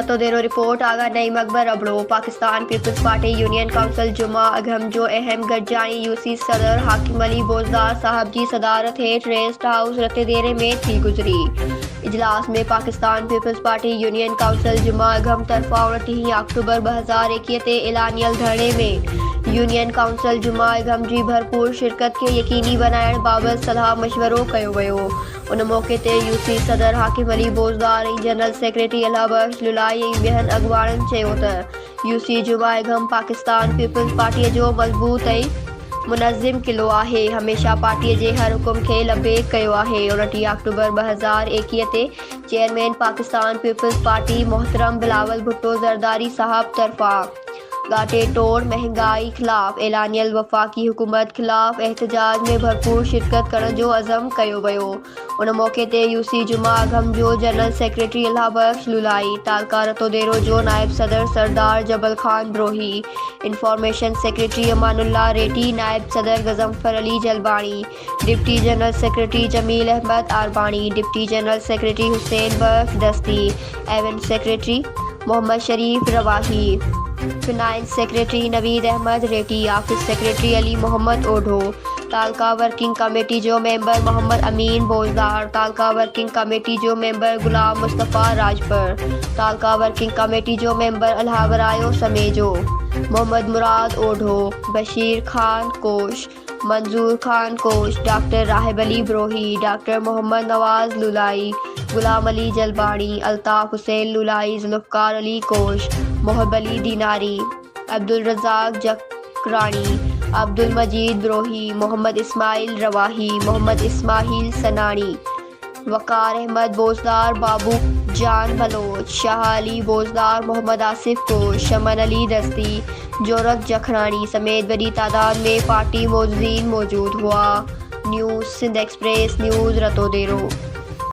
रतो देरो report Agha Naeem Akbar Abro Pakistan Peoples Party union council जुमा अगम जो अहम गडजानी यूसी सदर हाकिम अली बोजदार साहब की सदारत हेठ रेस्ट हाउस रते देरे में थी गुजरी। इजलास में पाकिस्तान पीपल्स पार्टी यूनियन काउंसिल जुमा अगम तरफा 29 अक्टूबर 2021 ते एलानियल धरणे में यूनियन काउंसिल जुमा अगम जी भरपूर शिरकत के यकीनी बनाइण बाबत सलाह मशवरो कयो वियो। उन मौके ते यूसी सदर हाकिम अली बोजदार ऐं जनरल सेक्रेटरी अल्लाह बख्श लुलाई ऐं ॿियनि अॻुवाणनि चयो त यूसी जुमा अगम पाकिस्तान पीपल्स पार्टीअ जो मज़बूत ऐं मुनज़्ज़िम क़िलो आहे। हमेशा पार्टीअ जे हर हुकुम खे लबेक कयो आहे। 29 अक्टूबर 2021 ते चेयरमैन पाकिस्तान पीपल्स पार्टी मोहतरम बिलावल भुट्टो ज़रदारी साहब तरफा घाटे तोड़ महंगाई खिलाफ एलानियल वफाकी हुकूमत खिलाफ एहतजाज में भरपूर शिरकत करण जो अज़म कयो वियो। उन मौके ते यूसी जुमा अगम जो जनरल सेक्रेटरी अल्लाह बख्श लुलाई, तालका रतोदेरो जो नायब सदर सरदार जबल खान ब्रोही, इंफॉर्मेशन सेक्रेटरी अमानुल्लाह रेड्डी, नायब सदर Ghazanfar Ali Jalbani, deputy general secretary Jameel Ahmed Arbani, deputy general secretary Hussain Bakhsh Dasti, event secretary Mohammad Sharif Rawahi, finance secretary Naveed Ahmed Reddy, office secretary Ali Mohammad Odho, तालका वर्किंग कमेटी जो मेंबर मोहम्मद अमीन बोजदार, तालका वर्किंग कमेटी जो मेंबर गुलाम मुस्तफ़ा राजपर, तालका वर्किंग कमेटी जो मेंबर अलहावरायो समेजो, मोहम्मद मुराद ओढो, बशीर खान कोश, मंजूर खान कोश, डॉक्टर राहिब अली ब्रोही, डॉक्टर मोहम्मद नवाज लुलाई, गुलाम अली जलबानी, अल्ताफ हुसैन लुलाई, जुल्फ़कार अली कोश, मोहब अली दीनारी, अब्दुल रज़ाक जकरानी, अब्दुल मजीद ब्रोही, मोहम्मद इस्माइल रवाही, मोहम्मद इस्माइल सनानी, वकार अहमद बोजदार, बाबू जान बलोच, शाह अली बोजदार, मोहम्मद आसिफ कोश, शमन अली दस्ती, जोरक जखरानी समेत बड़ी तादाद में पार्टी मौजूद हुआ। News Sindh express news रतोदेरो।